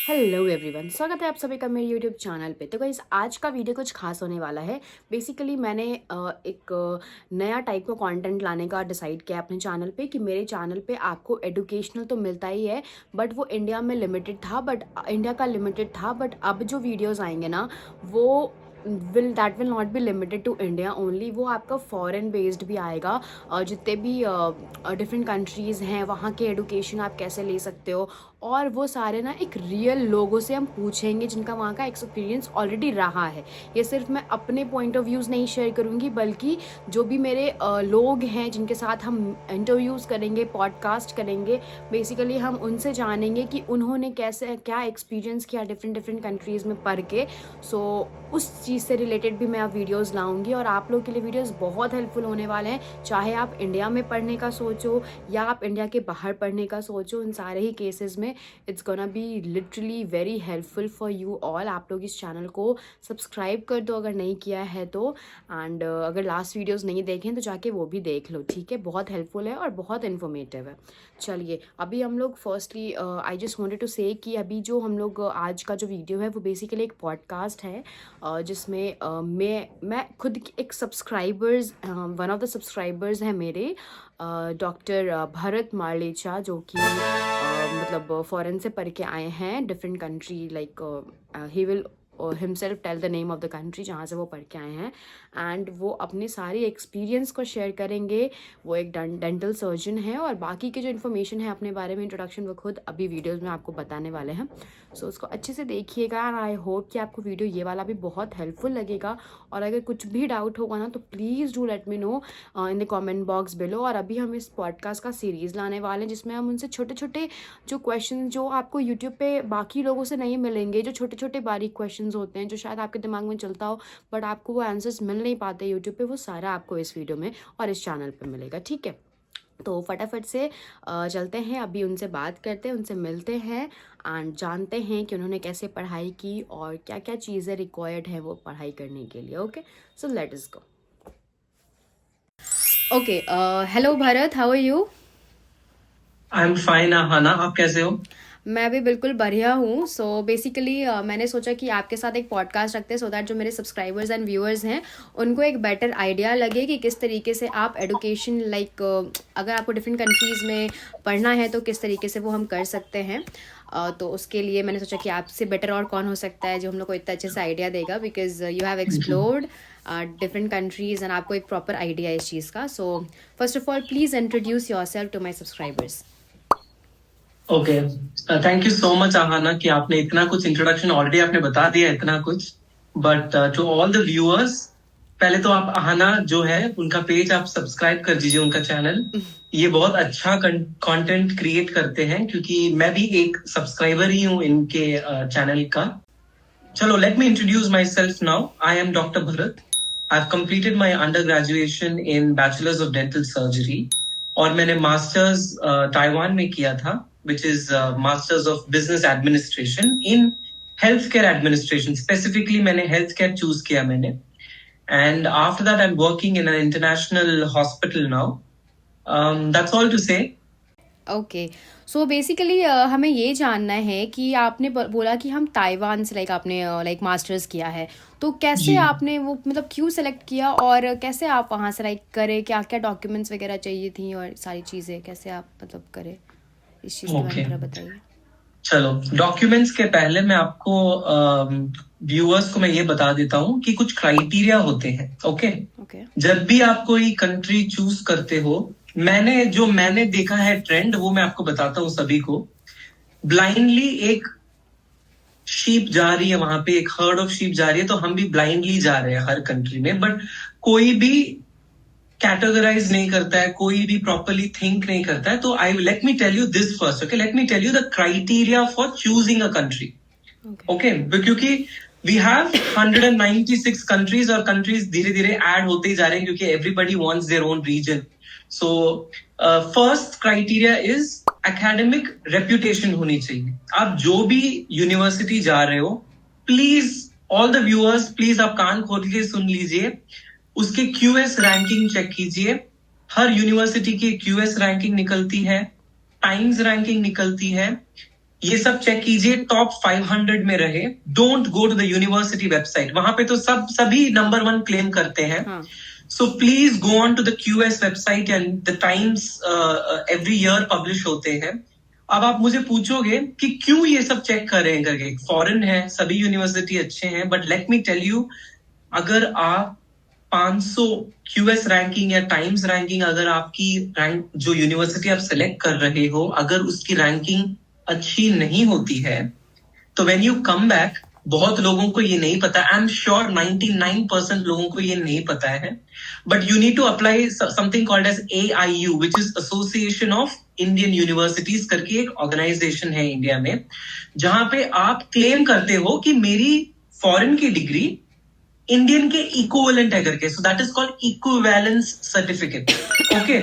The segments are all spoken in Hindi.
हेलो एवरीवन, स्वागत है आप सभी का मेरे यूट्यूब चैनल पे। तो गाइस, आज का वीडियो कुछ खास होने वाला है। बेसिकली मैंने एक नया टाइप का कंटेंट लाने का डिसाइड किया अपने चैनल पे कि मेरे चैनल पे आपको एजुकेशनल तो मिलता ही है, बट वो इंडिया में लिमिटेड था, बट अब जो वीडियोस आएंगे ना, वो will not be limited to India only. वो आपका फॉरेन बेस्ड भी आएगा। जितने भी डिफरेंट कंट्रीज़ हैं, वहाँ के एडुकेशन आप कैसे ले सकते हो, और वो सारे ना एक रियल लोगों से हम पूछेंगे जिनका वहाँ का एक्सपीरियंस ऑलरेडी रहा है। ये सिर्फ मैं अपने पॉइंट ऑफ व्यूज़ नहीं शेयर करूँगी, बल्कि जो भी मेरे लोग हैं जिनके साथ हम इंटरव्यूज़ करेंगे, पॉडकास्ट करेंगे, बेसिकली हम उनसे जानेंगे कि उन्होंने कैसे क्या एक्सपीरियंस किया डिफरेंट डिफरेंट कंट्रीज़ में पढ़ के। सो उस चीज़ से रिलेटेड भी मैं अब वीडियोज़ लाऊंगी, और आप लोग के लिए वीडियोज़ बहुत हेल्पफुल होने वाले हैं। चाहे आप इंडिया में पढ़ने का सोचो या आप इंडिया के बाहर पढ़ने का सोचो, इन सारे ही केसेस में it's gonna be literally very helpful for you all. आप लोग इस चैनल को सब्सक्राइब कर दो अगर नहीं किया है तो, एंड अगर लास्ट वीडियोस नहीं देखें तो जाके वो भी देख लो, ठीक है। बहुत हेल्पफुल है और बहुत इन्फॉर्मेटिव है। चलिए, अभी हम लोग firstly I just wanted to say कि अभी जो हम लोग आज का जो वीडियो है वो बेसिकली एक पॉडकास्ट है, जिसमें मैं खुद एक subscribers, one of the subscribers हैं मेरे, डॉक्टर भरत मार्लेचा, जो कि मतलब फॉरेन से पढ़ के आए हैं different country, like he will himself tell the name of the country जहाँ से वो पढ़ के आए हैं, एंड वो अपने सारे एक्सपीरियंस को शेयर करेंगे। वो एक डेंटल सर्जन है, और बाकी के जो इन्फॉर्मेशन है अपने बारे में, इंट्रोडक्शन, वो खुद अभी वीडियोस में आपको बताने वाले हैं। सो उसको अच्छे से देखिएगा, एंड आई होप कि आपको वीडियो ये वाला भी बहुत हेल्पफुल लगेगा। और अगर कुछ भी डाउट होगा ना तो please do let me know in the comment box below. और अभी हम इस पॉडकास्ट का सीरीज़ लाने वाले हैं जिसमें हम उनसे छोटे छोटे जो क्वेश्चन जो आपको यूट्यूब पे बाकी लोगों से नहीं मिलेंगे, जो छोटे छोटे बारीक क्वेश्चंस होते हैं जो शायद आपके दिमाग में चलता हो बट आपको वो आंसर्स मिल नहीं पाते यूट्यूब पे, वो सारा आपको इस वीडियो में और इस चैनल पे मिलेगा, ठीक है। तो फटाफट से चलते हैं, अभी उनसे बात करते हैं, उनसे मिलते हैं, एंड जानते हैं कि उन्होंने कैसे पढ़ाई की और क्या क्या चीज़ें रिक्वायर्ड है वो पढ़ाई करने के लिए। Okay, so let us go. Okay, hello Bharat, how are you? I am fine Aahana, आप कैसे हो? मैं भी बिल्कुल बढ़िया हूँ। सो बेसिकली मैंने सोचा कि आपके साथ एक पॉडकास्ट रखते हैं, सो दैट जो मेरे सब्सक्राइबर्स एंड व्यूअर्स हैं उनको एक बेटर आइडिया लगे कि किस तरीके से आप एडुकेशन, लाइक अगर आपको डिफरेंट कंट्रीज़ में पढ़ना है तो किस तरीके से वो हम कर सकते हैं। तो उसके लिए मैंने सोचा कि आपसे बेटर और कौन हो सकता है जो हम लोग को इतना अच्छे से आइडिया देगा, because you have explored different countries and आपको एक प्रॉपर आइडिया है इस चीज़ का। So first of all please introduce yourself to my subscribers. Okay, thank you so much Aahana कि आपने इतना कुछ इंट्रोडक्शन ऑलरेडी आपने बता दिया इतना कुछ। But to all the viewers, पहले तो आप आहाना जो है उनका पेज आप सब्सक्राइब कर दीजिए, उनका चैनल। ये बहुत अच्छा कंटेंट क्रिएट करते हैं, क्योंकि मैं भी एक सब्सक्राइबर ही हूँ इनके चैनल का। चलो, let me introduce my self now. I am doctor Bharat. I have completed my under graduation in bachelors of dental surgery, और मैंने मास्टर्स ताइवान में किया था, which is Masters of Business Administration in Healthcare Administration. Specifically, मैंने healthcare choose किया मैंने. And after that, I'm working in an international hospital now. That's all to say. Okay, so basically हमें ये जानना है कि आपने बोला कि हम ताइवान से, लाइक आपने लाइक मास्टर्स किया है, तो कैसे जी आपने वो, मतलब क्यों सेलेक्ट किया और कैसे आप वहाँ से लाइक करे, क्या क्या डॉक्यूमेंट्स वगैरह चाहिए थी और सारी चीज़ें कैसे आप मतलब करे, इस चीज़ के बारे में ओके, थोड़ा बताइए। चलो, डॉक्यूमेंट्स के पहले मैं आपको व्यूअर्स को मैं ये बता देता हूँ कि कुछ क्राइटेरिया होते हैं। ओके, ओके, जब भी आप कोई कंट्री चूज करते हो, मैंने देखा है ट्रेंड, वो मैं आपको बताता हूँ सभी को। ब्लाइंडली एक शीप जा रही है वहां पे, एक हर्ड ऑफ शीप जा रही है, तो हम भी ब्लाइंडली जा रहे हैं हर कंट्री में। बट कोई भी कैटेगराइज नहीं करता है, कोई भी प्रॉपरली थिंक नहीं करता है। तो I let me tell you this first. Okay, let me tell you the criteria for choosing a country. Okay, क्योंकि वी हैव 196 कंट्रीज, और कंट्रीज धीरे धीरे ऐड होते ही जा रहे हैं, क्योंकि everybody wants their own region. So first criteria is academic reputation होनी चाहिए। आप जो भी यूनिवर्सिटी जा रहे हो, please all the viewers, please आप कान खोल के सुन लीजिए, उसके क्यूएस रैंकिंग चेक कीजिए। हर यूनिवर्सिटी की क्यूएस रैंकिंग निकलती है, टाइम्स रैंकिंग निकलती है, ये सब चेक कीजिए, टॉप 500 में रहे। Don't go to the university website, वहां पे तो सभी नंबर 1 क्लेम करते हैं। हाँ so please go on to the QS website and the Times every year publish होते हैं। अब आप मुझे पूछोगे कि क्यों ये सब चेक कर रहे हैं करके, फॉरेन है, सभी यूनिवर्सिटी अच्छे हैं, but let me tell you, अगर आप 500 QS रैंकिंग या टाइम्स रैंकिंग, अगर आपकी रैंक जो यूनिवर्सिटी आप सिलेक्ट कर रहे हो, अगर उसकी रैंकिंग अच्छी नहीं होती है, तो व्हेन यू कम बैक, बहुत लोगों को ये नहीं पता, आई एम श्योर 99% लोगों को ये नहीं पता है, but you need to apply something called as AIU, which is association of Indian universities करके एक ऑर्गेनाइजेशन है इंडिया में, जहां पे आप क्लेम करते हो कि मेरी फॉरेन की डिग्री इंडियन के इक्विवेलेंट है करके, so that is called equivalence certificate, okay,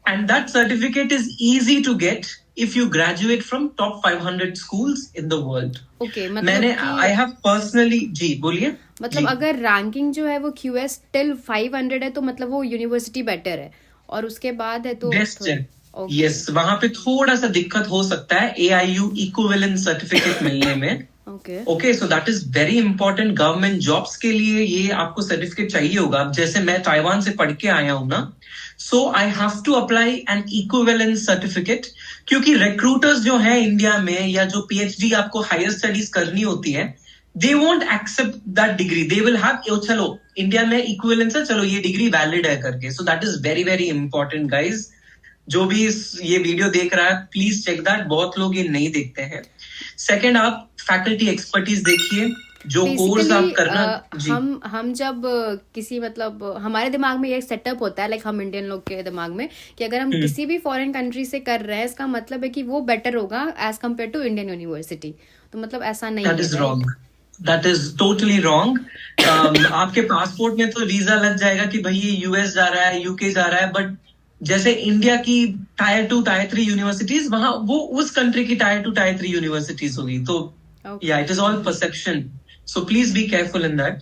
and that certificate is easy to get if you graduate from top 500 schools in the world. Okay, मतलब मैंने कि I have personally, जी बोलिए। मतलब जी, अगर रैंकिंग जो है वो QS टिल 500 है तो मतलब वो यूनिवर्सिटी बेटर है, और उसके बाद है तो बेस्ट है। ओके यस, वहां पे थोड़ा सा दिक्कत हो सकता है AIU इक्विवेलेंट सर्टिफिकेट मिलने में। Okay okay, so that is very important. Government jobs के लिए ये आपको सर्टिफिकेट चाहिए होगा। अब जैसे मैं ताइवान से पढ़ के आया हूं ना, so I have to apply an equivalence certificate, क्योंकि रिक्रूटर्स जो है इंडिया में, या जो PhD आपको हायर स्टडीज करनी होती है, they won't accept that degree, they will have, चलो इंडिया में इक्विवेलेंस है, चलो ये डिग्री वैलिड है करके। So that is very very important guys. जो भी ये वीडियो देख रहा है, प्लीज चेक दैट, बहुत लोग ये नहीं देखते हैं। सेकंड, आप फैकल्टी एक्सपर्टीज देखिए, जो कोर्स आप करना। जी, हम जब किसी मतलब हमारे दिमाग में ये सेटअप होता है, लाइक हम इंडियन लोग के दिमाग में, कि अगर हम किसी भी फॉरेन कंट्री से कर रहे हैं, इसका मतलब है कि वो बेटर होगा as compared to Indian university. तो मतलब ऐसा नहीं दैट है, is wrong, that is totally wrong. आपके पासपोर्ट में तो वीजा लग जाएगा कि भाई ये US जा रहा है, UK जा रहा है, बट जैसे इंडिया की टायर 2 टायर 3 यूनिवर्सिटीज, वहां वो उस कंट्री की टायर 2 टायर 3 यूनिवर्सिटीज होगी। तो या it is all perception, so please be careful in that.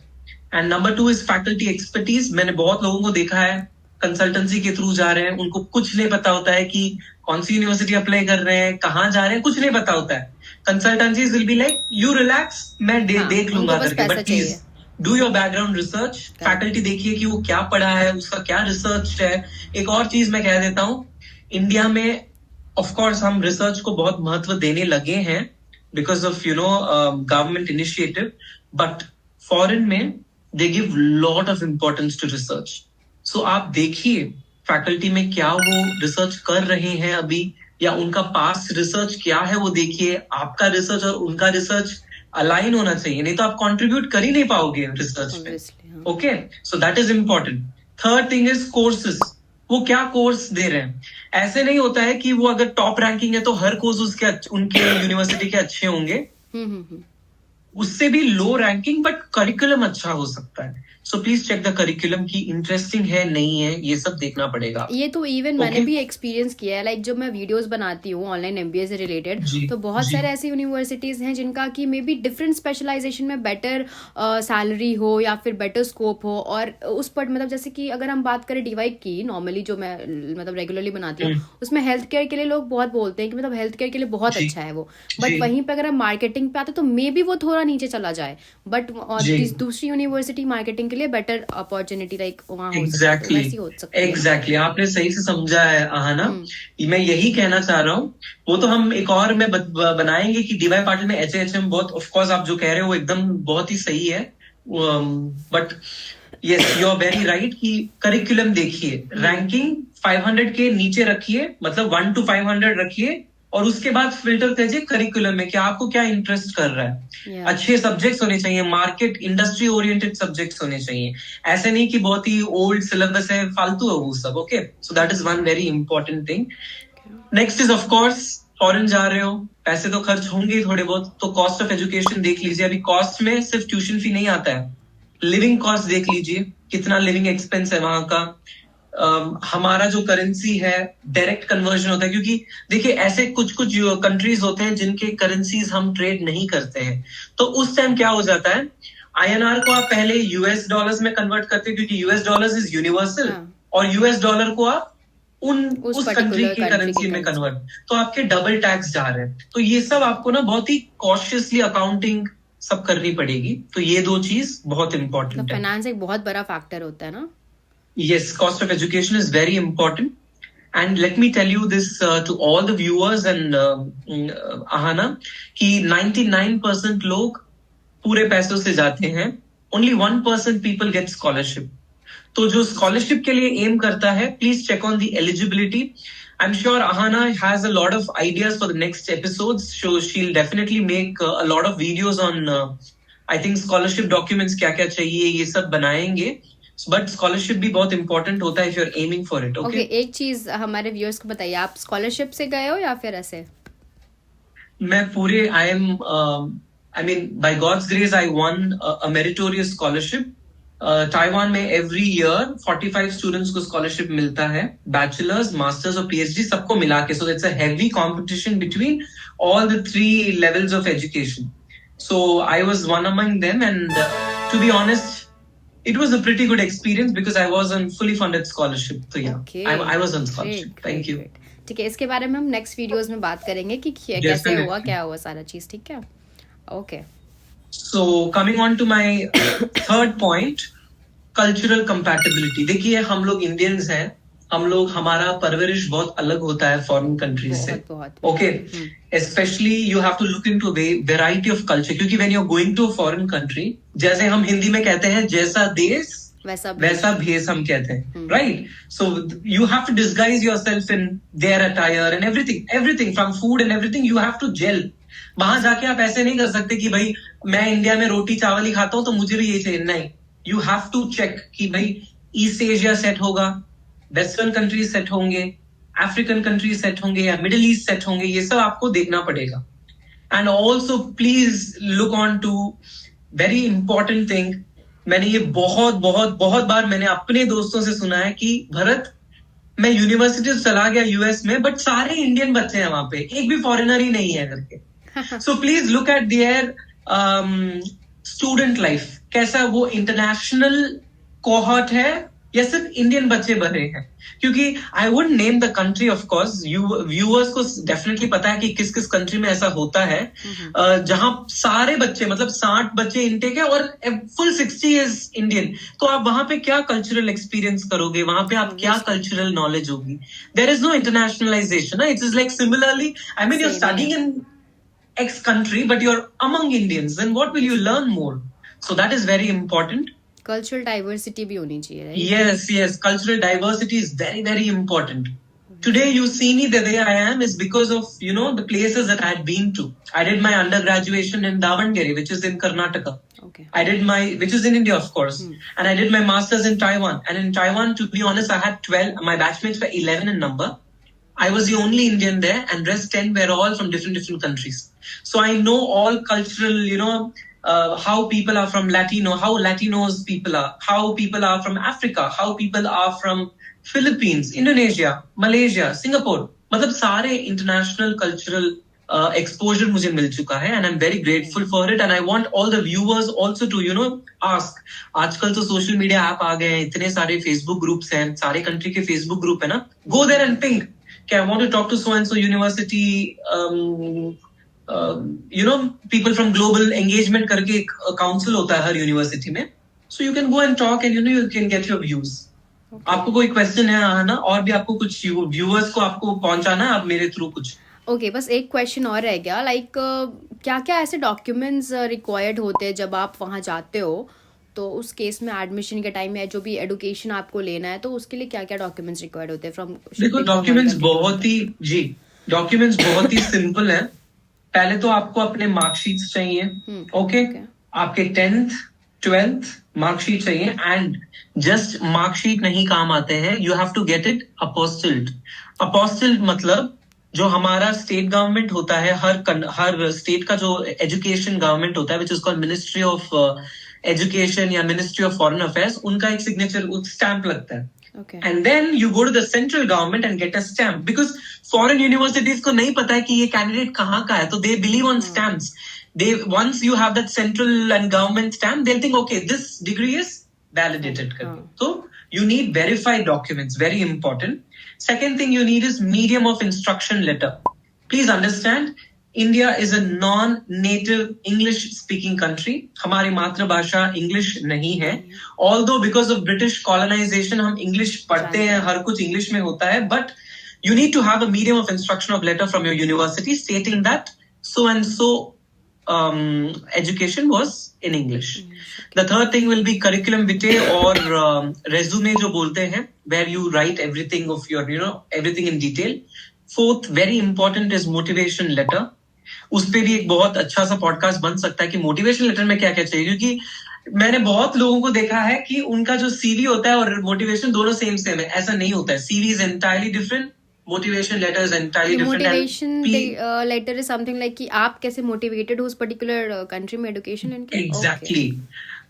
And number 2 is faculty expertise. मैंने बहुत लोगों को देखा है कंसल्टेंसी के थ्रू जा रहे हैं, उनको कुछ नहीं पता होता है कि कौन सी यूनिवर्सिटी अप्लाई कर रहे हैं, कहाँ जा रहे हैं, कुछ नहीं पता होता है। Consultancies will be like, you relax, मैं देख लूंगा करके, but please do your background research. Faculty देखिए कि वो क्या पढ़ा है, उसका क्या रिसर्च है। एक और चीज मैं कह देता हूँ, इंडिया में ऑफ कोर्स हम रिसर्च को बहुत महत्व देने लगे हैं because of government initiative, but foreign में they give lot of importance to research. So आप देखिए फैकल्टी में क्या वो रिसर्च कर रहे हैं अभी, या उनका पास्ट रिसर्च क्या है, वो देखिए। आपका रिसर्च और उनका रिसर्च अलाइन होना चाहिए, नहीं तो आप कंट्रीब्यूट कर ही नहीं पाओगे रिसर्च में। Okay, so that is important. Third thing is courses, वो क्या कोर्स दे रहे हैं। ऐसे नहीं होता है कि वो अगर टॉप रैंकिंग है तो हर कोर्स उनके यूनिवर्सिटी के अच्छे होंगे, उससे भी लो रैंकिंग बट करिकुलम अच्छा हो सकता है। So please check the curriculum की इंटरेस्टिंग है नहीं है, ये सब देखना पड़ेगा। ये तो इवन मैंने भी एक्सपीरियंस किया है, लाइक जब मैं वीडियोस बनाती हूँ ऑनलाइन MBA से रिलेटेड, तो बहुत सारे ऐसी यूनिवर्सिटीज हैं जिनका कि मे बी डिफरेंट स्पेशलाइजेशन में बेटर सैलरी हो या फिर बेटर स्कोप हो, और उस पर मतलब जैसे कि अगर हम बात करें DY की, नॉर्मली जो मैं मतलब रेगुलरली बनाती हूँ, उसमें हेल्थ केयर के लिए लोग बहुत बोलते हैं कि मतलब हेल्थ केयर के लिए बहुत अच्छा है वो, बट वहीं पर अगर हम मार्केटिंग पे आते तो मे बी वो थोड़ा नीचे चला जाए, बट दूसरी यूनिवर्सिटी मार्केटिंग के लिए बेटर अपॉर्चुनिटी लाइक वहाँ हो सकती है। एग्जैक्टली, आपने सही से समझा है आहाना। मैं यही कहना चाह रहा हूँ। वो तो हम एक और में बनाएंगे कि DY पाटिल में HHM बहुत, ऑफ कोर्स आप जो कह रहे हो वो एकदम बहुत ही सही है, but yes you are very right कि करिकुलम देखिए, रैंकिंग 500 के नीचे रखिए, मतलब 1 to 500 रखिए, और उसके बाद फिल्टर कीजिए करिकुलम में कि आपको क्या इंटरेस्ट कर रहा है। अच्छे सब्जेक्ट्स होने चाहिए, मार्केट इंडस्ट्री ओरिएंटेड सब्जेक्ट्स होने चाहिए, ऐसे नहीं कि बहुत ही ओल्ड सिलेबस है, फालतू है वो सब। Okay, so that is one very important thing. Next is of course, foreign जा रहे हो, पैसे तो खर्च होंगे थोड़े बहुत, तो कॉस्ट ऑफ एजुकेशन देख लीजिए। अभी कॉस्ट में सिर्फ ट्यूशन फी नहीं आता है, लिविंग कॉस्ट देख लीजिए, कितना लिविंग एक्सपेंस है वहां का। हमारा जो करेंसी है डायरेक्ट कन्वर्जन होता है, क्योंकि देखिए ऐसे कुछ कंट्रीज होते हैं जिनके करेंसीज हम ट्रेड नहीं करते हैं, तो उस टाइम क्या हो जाता है, INR को आप पहले US डॉलर्स में कन्वर्ट करते हैं, क्योंकि US डॉलर्स इज यूनिवर्सल, और US डॉलर को आप उस कंट्री की करेंसी में कन्वर्ट, तो आपके डबल टैक्स जा रहे हैं। तो ये सब आपको ना बहुत ही कॉशियसली अकाउंटिंग सब करनी पड़ेगी। तो ये दो चीज बहुत इंपॉर्टेंट है। फाइनेंस एक बहुत बड़ा फैक्टर होता है ना। Yes, cost of education is very important. And let me tell you this to all the viewers and Ahana, कि 99% लोग पूरे पैसों से जाते हैं, only 1% people get scholarship. तो जो स्कॉलरशिप के लिए एम करता है, please check on the eligibility. I am sure Ahana has a lot of ideas for the next episodes, so she'll definitely make a lot of videos on I think scholarship documents क्या क्या चाहिए, ये सब बनाएंगे। बट स्कॉलरशिप भी बहुत इंपॉर्टेंट होता है if you are aiming for it. Okay, एक चीज हमारे व्यूअर्स को बताइए, आप स्कॉलरशिप से गए हो या फिर ऐसे? मैं पूरे I mean by God's grace I won a meritorious scholarship. Taiwan में एवरी ईयर 45 स्टूडेंट्स को स्कॉलरशिप मिलता है, बैचलर्स, मास्टर्स और पीएचडी सबको मिला के। So it's a heavy competition between all the 3 levels of education. So I was one among them and to be honest it was a pretty good experience because I was on fully funded scholarship. So yeah, okay. I was on scholarship. Thank you. ठीक है, इसके बारे में हम नेक्स्ट वीडियोस में बात करेंगे कि कैसे हुआ, क्या हुआ सारा चीज। ठीक है, okay. So coming on to my third point, cultural compatibility. देखिए, हम लोग इंडियंस हैं, हम लोग, हमारा परवरिश बहुत अलग होता है फॉरेन कंट्रीज से। Okay, specially you have to look into variety of culture, क्योंकि when you are going to a foreign country, जैसे हम हिंदी में कहते हैं जैसा देश वैसा भेष हम कहते हैं, right? So you have to disguise yourself in their attire and everything from food and everything, you have to gel. वहां जाके आप ऐसे नहीं कर सकते कि भाई मैं इंडिया में रोटी चावल ही खाता हूं तो मुझे भी यही चाहिए, नहीं। यू हैव टू चेक कि भाई ईस्ट एशिया सेट होगा, वेस्टर्न कंट्रीज सेट होंगे, अफ्रीकन कंट्रीज सेट होंगे या मिडिल ईस्ट सेट होंगे, ये सब आपको देखना पड़ेगा। And also please look on two very important thing. मैंने ये बहुत बहुत बहुत बार मैंने अपने दोस्तों से सुना है कि भरत, मैं यूनिवर्सिटी चला गया यूएस में, बट सारे इंडियन बच्चे हैं वहां पे, एक भी फॉरेनर ही नहीं है करके। So please look at there student life, कैसा वो इंटरनेशनल कोहॉर्ट है या सिर्फ इंडियन बच्चे भरे हैं। क्योंकि I would name the country, of course viewers को डेफिनेटली पता है कि किस किस कंट्री में ऐसा होता है, जहां सारे बच्चे, मतलब 60 बच्चे इनटेक है और फुल 60 इज इंडियन। तो आप वहां पे क्या कल्चरल एक्सपीरियंस करोगे, वहां पे आप क्या कल्चरल नॉलेज होगी? There is no internationalization. It is like similarly, I mean, you are studying in X country, but you're among Indians, then what will you learn more? So that is very important. Cultural diversity भी होनी चाहिए, right? Yes, cultural diversity is very, very important. Today you see me the way I am is because of, you know, the places that I had been to. I did my undergraduation in Davangere, which is in Karnataka. Okay. I did which is in India, of course. And I did my masters in Taiwan. And in Taiwan, to be honest, I had 12, my batchmates were 11 in number. I was the only Indian there, and rest 10 were all from different countries. So I know all cultural, you know, how people are from Latino, how Latinos people are, how people are from Africa, how people are from Philippines, Indonesia, Malaysia, Singapore. मतलब सारे international cultural exposure मुझे मिल चुका है, and I'm very grateful for it. And I want all the viewers also to, you know, ask. आजकल तो social media app आ गए हैं, इतने सारे Facebook groups हैं, सारे country के Facebook group है ना, go there and ping. Okay, I want to talk to so and so university, you know, people from global engagement करके एक council होता है हर university में, so you can go and talk and, you know, you can get your views. Okay. आपको कोई question है आना, और भी आपको कुछ viewers को आपको पहुंचाना है आप मेरे थ्रू कुछ? ओके, बस एक क्वेश्चन और रह गया, लाइक क्या क्या ऐसे डॉक्यूमेंट्स रिक्वायर्ड होते हैं जब आप वहाँ जाते हो? तो उस केस में एडमिशन के टाइम में जो भी एडुकेशन आपको लेना है, तो उसके लिए क्या क्या डॉक्यूमेंट्स रिक्वायर्ड होते हैं? देखो, डॉक्यूमेंट्स बहुत ही सिंपल है। पहले तो आपको अपने मार्कशीट्स चाहिए, ओके? आपके 10th 12th मार्कशीट चाहिए, एंड जस्ट मार्कशीट नहीं काम आते हैं, you have to get it apostilled. Apostilled मतलब जो हमारा स्टेट गवर्नमेंट होता है, हर स्टेट का जो एजुकेशन गवर्नमेंट होता है, which is called ministry of education या मिनिस्ट्री ऑफ फॉरेन अफेयर्स, उनका एक सिग्नेचर स्टैंप लगता है। Okay. And then you go to the central government and get a stamp, because foreign universities को नहीं पता है कि ये कैंडिडेट कहाँ का है, तो they believe on stamps. Once you have that central and government stamp, they'll think, okay, this degree is validated. So You need verified documents, very important. Second thing you need is medium of instruction letter. Please understand, India is a non-native English-speaking country. हमारी मातृभाषा English नहीं है. Although because of British colonization हम English पढ़ते हैं, हर कुछ English में होता है, but you need to have a medium of instruction of letter from your university stating that so and so education was in English. The third thing will be curriculum vitae or resume जो बोलते हैं, where you write everything of your, everything in detail. Fourth, very important is motivation letter. उस पे भी एक बहुत अच्छा सा पॉडकास्ट बन सकता है कि मोटिवेशन लेटर में क्या क्या चाहिए, क्योंकि मैंने बहुत लोगों को देखा है कि उनका जो सीवी होता है और मोटिवेशन दोनों सेम है. ऐसा नहीं होता है. CV is entirely different, motivation letter is entirely different. Motivation letter is something like कि आप कैसे मोटिवेटेड हो उस पर्टिकुलर कंट्री में एजुकेशन लेने. एग्जैक्टली.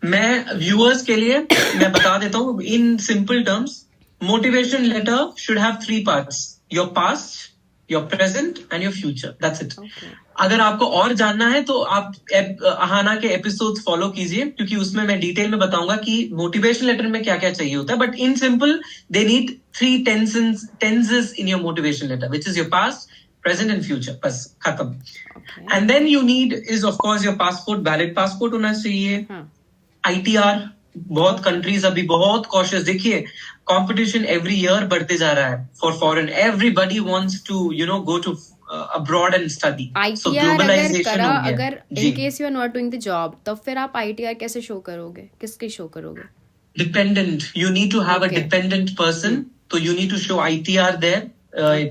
मैं व्यूअर्स के लिए मैं बता देता हूँ in simple terms. Motivation letter should have 3 parts: your past, your present and your future. That's it. अगर आपको और जानना है तो आप अहाना के एपिसोड्स फॉलो कीजिए, क्योंकि उसमें मैं डिटेल में बताऊंगा कि मोटिवेशन लेटर में क्या क्या चाहिए होता है. But in simple they need 3 tenses in your motivation letter, which is your past, present and future. बस खत्म. And then you need is of course your passport, valid passport होना चाहिए. ITR, बहुत कंट्रीज अभी बहुत कॉशियस. देखिए कंपटीशन एवरी ईयर बढ़ते जा रहा है for foreign. Everybody wants to go to abroad and study. So globalization हो गया. अगर in case you are not doing the job, तो फिर आप ITR कैसे शो करोगे, किसकी शो करोगे? Dependent. You need to have a dependent person. So you need to show ITR there.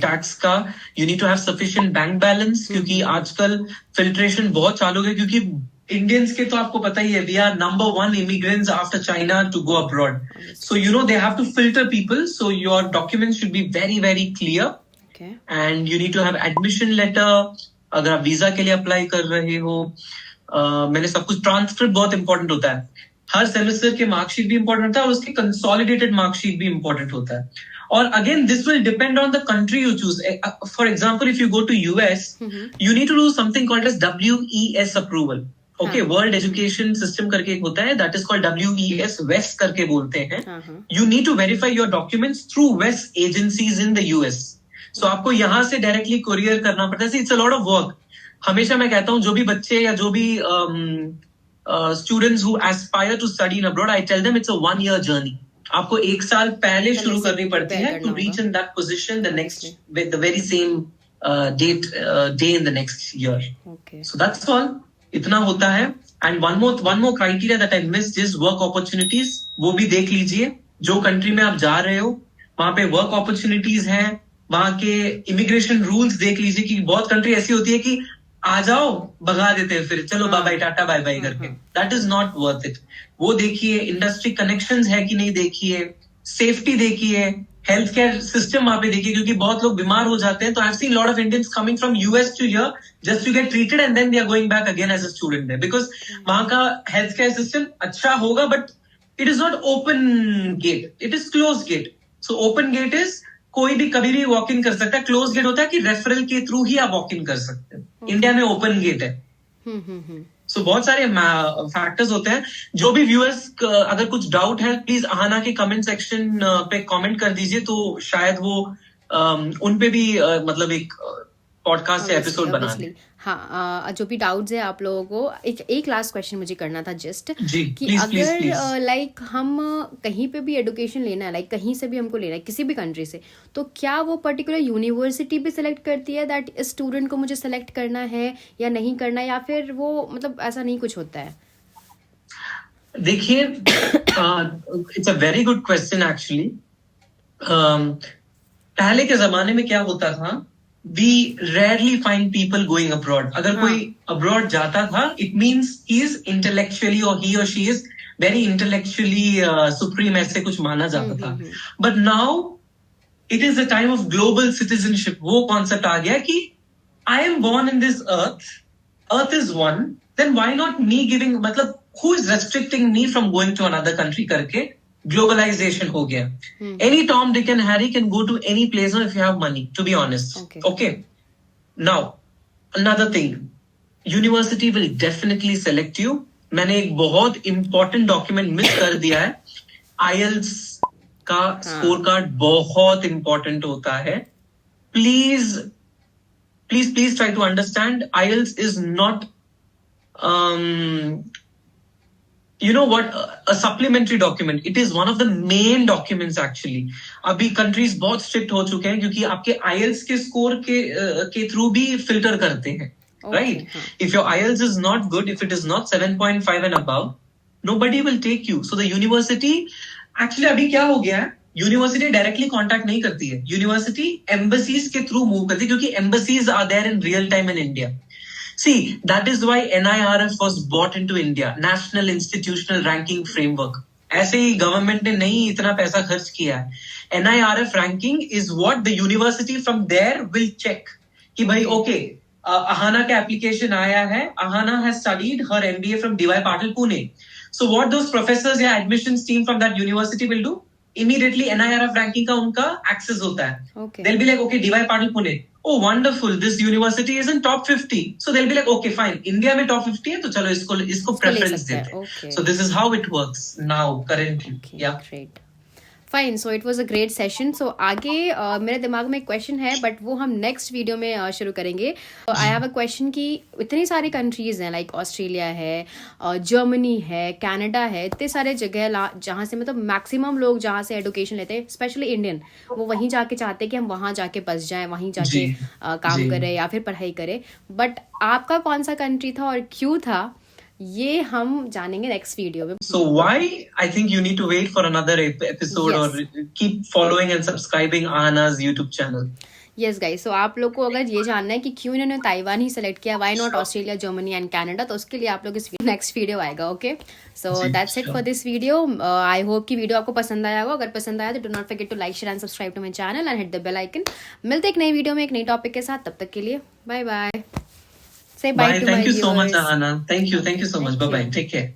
Tax का. You need to have sufficient bank balance, क्योंकि आजकल filtration बहुत चालू है, क्योंकि इंडियंस के तो आपको पता ही है, we are number 1 immigrants after China to go abroad. So they have to filter people. So your documents should be very very clear. And you need to have admission letter. अगर आप वीजा के लिए अप्लाई कर रहे हो, मैंने सब कुछ. ट्रांसक्रिप्ट बहुत इंपॉर्टेंट होता है. हर सेमेस्टर के मार्कशीट भी इंपॉर्टेंट होता है और उसकी कंसोलिडेटेड मार्कशीट भी इंपॉर्टेंट होता है. और again this will depend on the country you choose. For example, if you go to US, you need to do something called as WES approval. Okay, world education system करके एक होता है, दैट इज कॉल्ड WES, वेस करके बोलते हैं. You need to verify your documents through वेस एजेंसीज इन द US. सो आपको यहाँ से डायरेक्टली कोरियर करना पड़ता है. It's a lot of work. हमेशा मैं कहता हूँ जो भी बच्चे या जो भी students who aspire to study in abroad, I tell them it's a 1 year journey. आपको 1 साल पहले शुरू करनी पड़ती है to reach in that position the next with the very same day in the next year. So that's all. इतना होता है. And one more criteria that I missed is work opportunities. वो भी देख लीजिए. जो कंट्री में आप जा रहे हो वहां पे वर्क अपॉर्चुनिटीज है, वहां के इमिग्रेशन रूल्स देख लीजिए, कि बहुत कंट्री ऐसी होती है कि आ जाओ भगा देते हैं, फिर चलो bye bye tata bye bye करके. That is not worth it. वो देखिए. इंडस्ट्री कनेक्शंस है कि नहीं देखिए. सेफ्टी देखिए. हेल्थ केयर सिस्टम वहां पे देखिए, क्योंकि बहुत लोग बीमार हो जाते हैं. तो I have seen lot of Indians coming from US to here just to get treated and then they are going back again as a student there, because वहां का हेल्थ केयर सिस्टम अच्छा होगा, but it is not open gate, it is close gate. So open gate is कोई भी कभी भी वॉक इन कर सकता है. क्लोज गेट होता है कि रेफरल के थ्रू ही आप वॉक इन कर सकते हैं. इंडिया में ओपन गेट है. सो बहुत सारे फैक्टर्स होते हैं. जो भी व्यूअर्स अगर कुछ डाउट है, प्लीज अहाना के कमेंट सेक्शन पे कमेंट कर दीजिए, तो शायद वो उन पे भी मतलब एक पॉडकास्ट या एपिसोड बना दें. हाँ, जो भी डाउट्स है आप लोगों को, एक लास्ट क्वेश्चन मुझे करना था जस्ट कि please, अगर लाइक हम कहीं पे भी एजुकेशन लेना है, लाइक कहीं से भी हमको लेना है किसी भी कंट्री से, तो क्या वो पर्टिकुलर यूनिवर्सिटी भी सिलेक्ट करती है दैट स्टूडेंट को मुझे सेलेक्ट करना है या नहीं करना, या फिर वो मतलब ऐसा नहीं कुछ होता है? देखिए, it's a very good question actually. पहले के जमाने में क्या होता था, we rarely find people going abroad. अगर कोई abroad जाता था, it means he is intellectually or he or she is very intellectually supreme, ऐसे कुछ माना जाता था. But now it is a time of global citizenship. वो concept आ गया कि I am born in this earth is one, then why not me giving, मतलब who is restricting me from going to another country करके globalization हो गया. Any Tom, Dick and Harry can go to any place if you have money, to be honest. Okay. Now, another thing. University will definitely select you. मैंने एक बहुत important document miss कर दिया है. IELTS का स्कोर कार्ड बहुत इंपॉर्टेंट होता है. Please please please try to understand. IELTS is not you know what, a supplementary document. It is one of the main documents actually. अभी countries बहुत strict हो चुके हैं क्योंकि आपके IELTS के score के थ्रू भी filter करते हैं, right? If your IELTS is not good, if it is not 7.5 and above, nobody will take you. So the university actually अभी क्या हो गया है, यूनिवर्सिटी डायरेक्टली कांटेक्ट नहीं करती है, यूनिवर्सिटी एम्बेसीज के थ्रू मूव करती है क्योंकि embassies are there in real time in India. See, that is why NIRF was brought into India, National Institutional Ranking Framework. ऐसे ही गवर्नमेंट ने नहीं इतना पैसा खर्च किया है. NIRF ranking is what the university from there will check कि भाई okay, Ahana का application आया है, Ahana has studied her MBA from DY Patil Pune. So what those professors या admissions team from that university will do? Immediately NIRF ranking का उनका access होता है. Okay. They'll be like, okay, DY Patil Pune. Oh, wonderful! This university is in top 50. So they'll be like, okay, fine. India में top 50 है, तो चलो इसको preference देते हैं. Okay. So this is how it works now currently. Okay, yeah. Great. Fine. So it was a great session. So आगे मेरे दिमाग में एक क्वेश्चन है बट वो हम नेक्स्ट वीडियो में शुरू करेंगे. आई हैव अ क्वेश्चन कि इतनी सारी कंट्रीज हैं लाइक ऑस्ट्रेलिया है, जर्मनी है, कनाडा है, इतने सारे जगह जहाँ से मतलब मैक्सिमम लोग जहाँ से एजुकेशन लेते हैं, स्पेशली इंडियन, वो वहीं जाके चाहते हैं कि हम वहाँ जाके बस जाएं, वहीं जाके काम करें या फिर पढ़ाई करें. बट आपका कौन सा कंट्री था और क्यों था, ये हम जानेंगे नेक्स्ट वीडियो में. So why? I think you need to wait for another episode. Yes. Or keep following and subscribing Ahana's YouTube channel. Yes guys, so आप लोग को अगर ये जानना है कि क्यों इन्होंने ताइवान ही सेलेक्ट किया, why not Australia, Germany and Canada, तो उसके लिए आप लोग इस नेक्स्ट वीडियो आएगा. Okay, so that's it for this video. I hope कि वीडियो आपको पसंद आया होगा. अगर पसंद आया तो do not forget to like, share and subscribe to my channel and hit the bell icon. मिलते हैं एक नई वीडियो में एक नई टॉपिक के साथ. तब तक के लिए bye bye. Say bye to my viewers. Thank you so much, Ahana. Thank you so much. Bye bye. Take care.